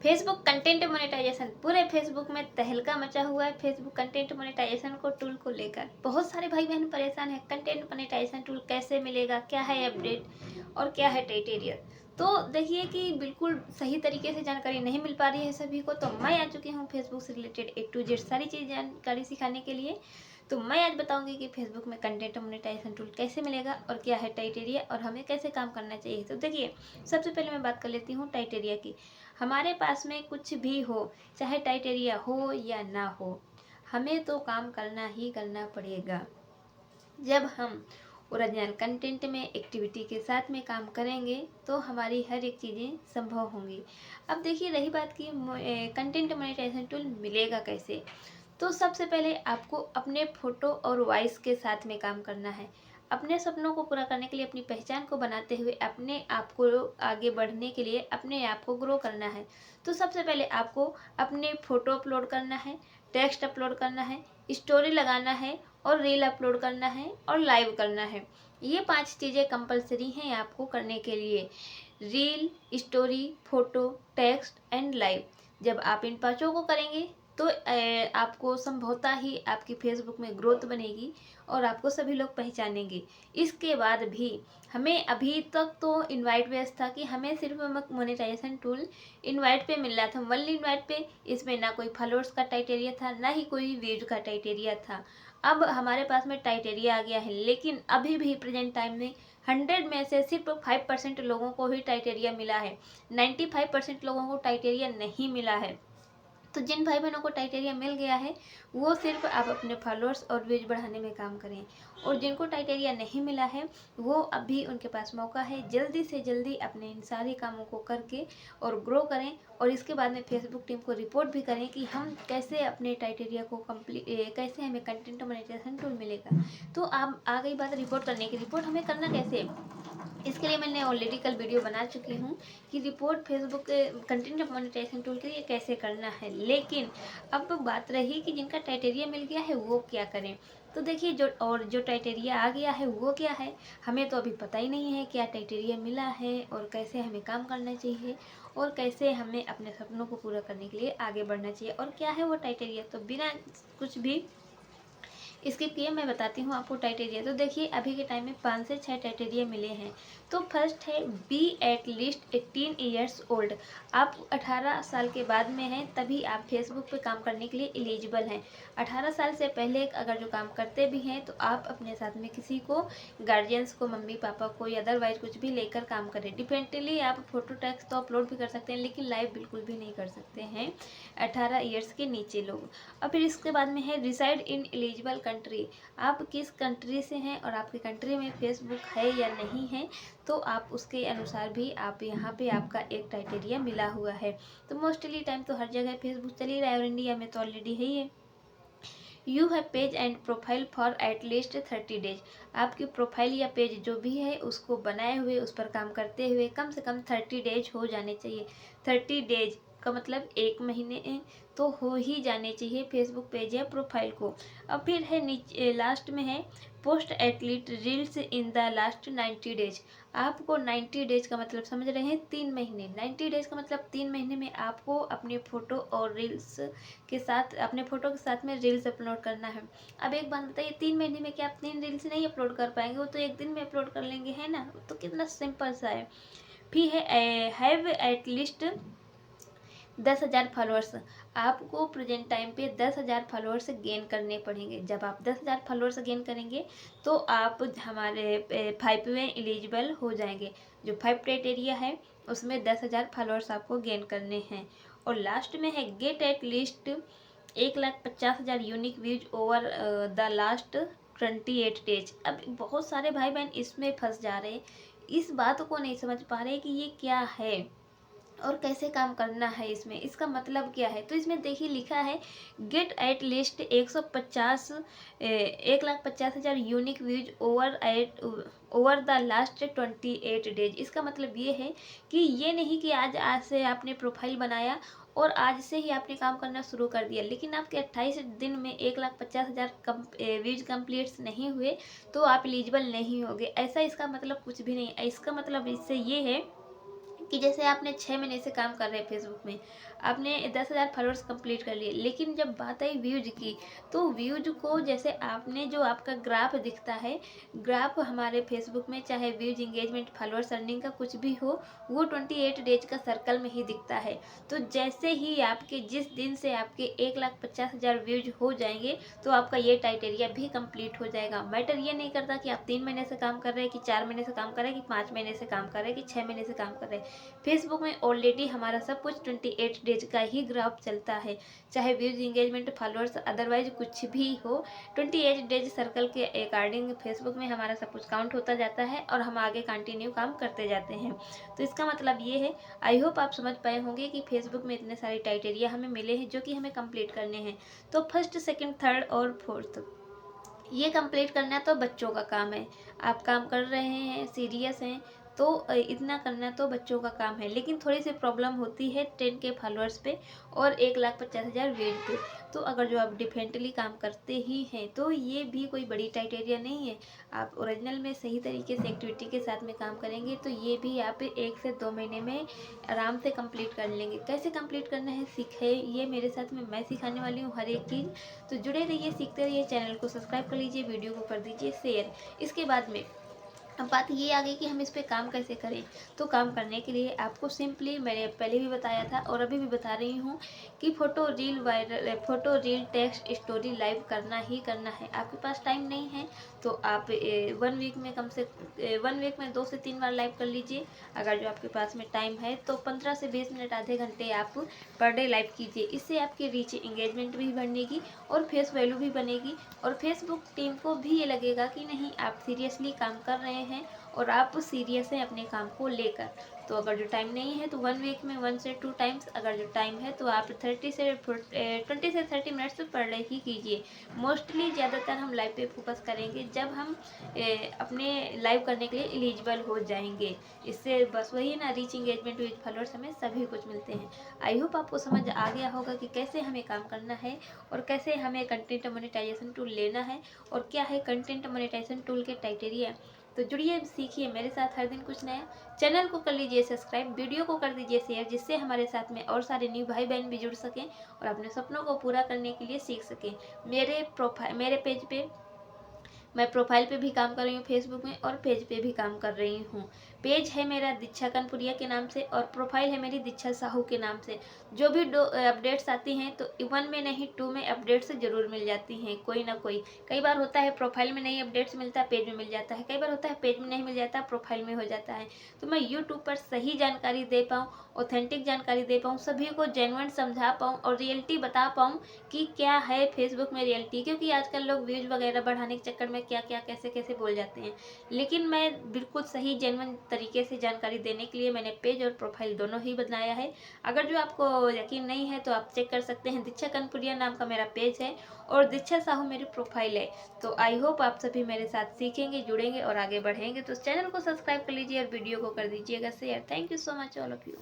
Facebook content monetization, पूरे Facebook में तहलका मचा हुआ है फेसबुक कंटेंट मोनेटाइजेशन को टूल को लेकर। बहुत सारे भाई बहन परेशान है, कंटेंट मोनेटाइजेशन टूल कैसे मिलेगा, क्या है अपडेट और क्या है क्राइटेरिया। तो देखिए कि बिल्कुल सही तरीके से जानकारी नहीं मिल पा रही है सभी को, तो मैं आ चुकी हूँ फेसबुक से रिलेटेड A to Z सारी चीज़ जानकारी सिखाने के लिए। तो मैं आज बताऊंगी कि फेसबुक में कंटेंट मोनेटाइजेशन टूल कैसे मिलेगा और क्या है क्राइटेरिया और हमें कैसे काम करना चाहिए। तो देखिए, सबसे पहले मैं बात कर लेती हूँ क्राइटेरिया की। हमारे पास में कुछ भी हो, चाहे क्राइटेरिया हो या ना हो, हमें तो काम करना ही करना पड़ेगा। जब हम ओरिजिनल कंटेंट में एक्टिविटी के साथ में काम करेंगे तो हमारी हर एक चीज़ें संभव होंगी। अब देखिए, रही बात कि कंटेंट मोनेटाइजेशन टूल मिलेगा कैसे। तो सबसे पहले आपको अपने फ़ोटो और वॉइस के साथ में काम करना है। अपने सपनों को पूरा करने के लिए, अपनी पहचान को बनाते हुए, अपने आप को आगे बढ़ने के लिए, अपने आप को ग्रो करना है। तो सबसे पहले आपको अपने फ़ोटो अपलोड करना है, टेक्स्ट अपलोड करना है, स्टोरी लगाना है और रील अपलोड करना है और लाइव करना है। ये 5 चीज़ें कंपलसरी हैं आपको करने के लिए। Reel, story, photo, text and live. जब आप इन पाँचों को करेंगे तो आपको संभवतः ही आपकी फेसबुक में ग्रोथ बनेगी और आपको सभी लोग पहचानेंगे। इसके बाद भी हमें अभी तक तो इनवाइट बेस था कि हमें सिर्फ मोनेटाइजेशन टूल इनवाइट पे मिल रहा था, ओनली इनवाइट पे। इसमें ना कोई फॉलोअर्स का क्राइटेरिया था, ना ही कोई व्यूज का क्राइटेरिया था। अब हमारे पास में क्राइटेरिया आ गया है, लेकिन अभी भी प्रेजेंट टाइम में 100 में से सिर्फ 5% लोगों को ही क्राइटेरिया मिला है। 95% लोगों को क्राइटेरिया नहीं मिला है। तो जिन भाई बहनों को क्राइटेरिया मिल गया है, वो सिर्फ आप अपने फॉलोअर्स और व्यूज बढ़ाने में काम करें। और जिनको क्राइटेरिया नहीं मिला है, वो अभी उनके पास मौका है, जल्दी से जल्दी अपने इन सारे कामों को करके और ग्रो करें। और इसके बाद में फेसबुक टीम को रिपोर्ट भी करें कि हम कैसे अपने क्राइटेरिया को कैसे हमें कंटेंट मोनेटाइजेशन टूल मिलेगा। तो आप आ गई बात रिपोर्ट करने की। रिपोर्ट हमें करना कैसे, इसके लिए मैंने ऑलरेडी कल वीडियो बना चुकी हूँ कि report Facebook content monetization tool के लिए कैसे करना है। लेकिन अब बात रही कि जिनका क्राइटेरिया मिल गया है वो क्या करें। तो देखिए, जो क्राइटेरिया आ गया है वो क्या है, हमें तो अभी पता ही नहीं है क्या क्राइटेरिया मिला है और कैसे हमें काम करना चाहिए और कैसे हमें अपने सपनों को पूरा करने के लिए आगे बढ़ना चाहिए और क्या है वो क्राइटेरिया। तो बिना कुछ भी स्किप किए मैं बताती हूँ आपको क्राइटेरिया। तो देखिए, अभी के टाइम में 5 से 6 क्राइटेरिया मिले हैं। तो फर्स्ट है be at least 18 years old. आप 18 साल के बाद में हैं तभी आप फेसबुक पे काम करने के लिए एलिजिबल हैं। 18 साल से पहले अगर जो काम करते भी हैं तो आप अपने साथ में किसी को, गार्जियंस को, मम्मी पापा को या अदरवाइज कुछ भी लेकर काम करें। डिपेंडली आप फोटो टैक्स तो अपलोड भी कर सकते हैं, लेकिन लाइव बिल्कुल भी नहीं कर सकते हैं 18 ईयर्स के नीचे लोग। और फिर इसके बाद में है रिसाइड इन एलिजिबल कंट्री। आप किस कंट्री से हैं और आपके कंट्री में फेसबुक है या नहीं है, तो आप उसके अनुसार भी आप यहाँ पे आपका एक क्राइटेरिया मिला हुआ है। तो मोस्टली टाइम तो हर जगह फेसबुक चल ही रहा है और इंडिया में तो ऑलरेडी है ही है। You have page and profile for at least 30 days. आपकी प्रोफाइल या पेज जो भी है उसको बनाए हुए, उस पर काम करते हुए कम से कम 30 डेज हो जाने चाहिए। 30 डेज का मतलब 1 महीने तो हो ही जाने चाहिए फेसबुक पेज या प्रोफाइल को। अब फिर है नीचे लास्ट में है post at least reels in the last 90 days. आपको 90 डेज का मतलब समझ रहे हैं, 3 महीने। 90 डेज का मतलब 3 महीने में आपको अपने फ़ोटो और रील्स के साथ, अपने फ़ोटो के साथ में रील्स अपलोड करना है। अब एक बात बताइए, 3 महीने में क्या आप 3 रील्स नहीं अपलोड कर पाएंगे, वो तो एक दिन में अपलोड कर लेंगे, है ना। तो कितना सिंपल सा है। फिर है हैव एटलीस्ट 10,000 फॉलोअर्स। आपको प्रेजेंट टाइम पे 10,000 फॉलोअर्स गेन करने पड़ेंगे। जब आप 10,000 फॉलोअर्स गेन करेंगे तो आप हमारे 5वें एलिजिबल हो जाएंगे। जो 5 क्राइटेरिया है उसमें 10,000 फॉलोअर्स आपको गेन करने हैं। और लास्ट में है get at least 1,50,000 unique views over the last 28 days. अब बहुत सारे भाई बहन इसमें फंस जा रहे हैं, इस बात को नहीं समझ पा रहे कि ये क्या है और कैसे काम करना है इसमें, इसका मतलब क्या है। तो इसमें देखिए लिखा है get at least 1,50,000 unique views over the last 28 days. इसका मतलब ये है कि ये नहीं कि आज से आपने प्रोफाइल बनाया और आज से ही आपने काम करना शुरू कर दिया, लेकिन आपके 28 दिन में 1,50,000 व्यूज कंप्लीट नहीं हुए तो आप एलिजिबल नहीं होगे। ऐसा इसका मतलब कुछ भी नहीं है। इसका मतलब इससे ये है कि जैसे आपने 6 महीने से काम कर रहे हैं फेसबुक में, आपने 10,000 फॉलोअर्स कंप्लीट कर लिए, लेकिन जब बात आई व्यूज की, तो व्यूज को जैसे आपने जो आपका ग्राफ दिखता है, ग्राफ हमारे फेसबुक में चाहे व्यूज, इंगेजमेंट, फॉलोअर्स, अर्निंग का कुछ भी हो, वो 28 डेज का सर्कल में ही दिखता है। तो जैसे ही आपके जिस दिन से आपके 1,50,000 व्यूज हो जाएंगे, तो आपका ये क्राइटेरिया भी कंप्लीट हो जाएगा। मैटर ये नहीं करता कि आप 3 महीने से काम कर रहे हैं, कि 4 महीने से काम कर रहे हैं, कि 5 महीने से काम कर रहे हैं, कि 6 महीने से काम कर रहे हैं। फेसबुक में ऑलरेडी हमारा सब कुछ 28 डेज का ही ग्राफ चलता है, चाहे व्यूज, इंगेजमेंट, फॉलोअर्स, अदरवाइज कुछ भी हो। 28 डेज सर्कल के अकॉर्डिंग फेसबुक में हमारा सब कुछ काउंट होता जाता है और हम आगे कंटिन्यू काम करते जाते हैं। तो इसका मतलब ये है, आई होप आप समझ पाए होंगे कि फेसबुक में इतने सारे क्राइटेरिया हमें मिले हैं जो कि हमें कंप्लीट करने हैं। तो फर्स्ट, सेकंड, थर्ड और फोर्थ ये कंप्लीट करना तो बच्चों का काम है। आप काम कर रहे हैं, सीरियस हैं, तो इतना करना तो बच्चों का काम है। लेकिन थोड़ी सी प्रॉब्लम होती है 10K फॉलोअर्स पे और 1,50,000 व्यूज पे। तो अगर जो आप डिफरेंटली काम करते ही हैं, तो ये भी कोई बड़ी क्राइटेरिया नहीं है। आप ओरिजिनल में सही तरीके से एक्टिविटी के साथ में काम करेंगे, तो ये भी आप 1 से 2 महीने में आराम से कंप्लीट कर लेंगे। कैसे कंप्लीट करना है सीखे, ये मेरे साथ में मैं सिखाने वाली हूँ हर एक चीज़। तो जुड़े रहिए, सीखते रहिए, चैनल को सब्सक्राइब कर लीजिए, वीडियो को कर दीजिए शेयर। इसके बाद में अब बात ये आ गई कि हम इस पे काम कैसे करें। तो काम करने के लिए आपको सिंपली, मैंने पहले भी बताया था और अभी भी बता रही हूँ, कि photo reel viral, photo reel, text story live करना ही करना है। आपके पास टाइम नहीं है तो आप 1 वीक में 1 वीक में 2 से 3 बार लाइव कर लीजिए। अगर जो आपके पास में टाइम है तो 15 से 20 मिनट, आधे घंटे आप पर डे लाइव कीजिए। इससे आपकी रीच, इंगेजमेंट भी बढ़ेगी और फेस वैल्यू भी बनेगी, और फेसबुक टीम को भी ये लगेगा कि नहीं, आप सीरियसली काम कर रहे हैं और आप सीरियस हैं अपने काम को लेकर। तो अगर जो टाइम नहीं है तो 1 वीक में 1 से 2 टाइम्स, अगर जो टाइम है तो आप 20 से 30 मिनट्स पे पर डे ही कीजिए। मोस्टली ज़्यादातर हम लाइव पे फोकस करेंगे जब हम अपने लाइव करने के लिए एलिजिबल हो जाएंगे। इससे बस वही ना, रीच, इंगेजमेंट, विद फॉलोअर्स, हमें सभी कुछ मिलते हैं। आई होप आपको समझ आ गया होगा कि कैसे हमें काम करना है और कैसे हमें कंटेंट मोनेटाइजेशन टूल लेना है और क्या है कंटेंट मोनेटाइजेशन टूल के क्राइटेरिया। तो जुड़िए, सीखिए मेरे साथ हर दिन कुछ नया। चैनल को कर लीजिए सब्सक्राइब, वीडियो को कर दीजिए शेयर, जिससे हमारे साथ में और सारे न्यू भाई बहन भी जुड़ सकें और अपने सपनों को पूरा करने के लिए सीख सकें। मेरे पेज पे, मैं प्रोफाइल पे भी काम कर रही हूँ फेसबुक में, और पेज पे भी काम कर रही हूँ। पेज है मेरा दीक्षा कनपुरिया के नाम से और प्रोफाइल है मेरी दीक्षा साहू के नाम से। जो भी अपडेट्स आती हैं तो 1 में नहीं 2 में अपडेट्स ज़रूर मिल जाती हैं, कोई ना कोई। कई बार होता है प्रोफाइल में नहीं अपडेट्स मिलता, पेज में मिल जाता है। कई बार होता है पेज में नहीं मिल जाता, प्रोफाइल में हो जाता है। तो मैं यूट्यूब पर सही जानकारी दे पाऊँ, ऑथेंटिक जानकारी दे पाऊँ, सभी को जेन्युइन समझा पाऊँ और रियलिटी बता पाऊँ कि क्या है फेसबुक में रियलिटी। क्योंकि आजकल लोग व्यूज वगैरह बढ़ाने के चक्कर में क्या क्या कैसे कैसे बोल जाते हैं। लेकिन मैं बिल्कुल सही जेन्युइन तरीके से जानकारी देने के लिए मैंने पेज और प्रोफाइल दोनों ही बनाया है। अगर जो आपको यकीन नहीं है तो आप चेक कर सकते हैं। दीक्षा कनपुरिया नाम का मेरा पेज है और दीक्षा साहू मेरी प्रोफाइल है। तो आई होप आप सभी मेरे साथ सीखेंगे, जुड़ेंगे और आगे बढ़ेंगे। तो चैनल को सब्सक्राइब कर लीजिए और वीडियो को कर दीजिएगा share. Thank you so much all of you.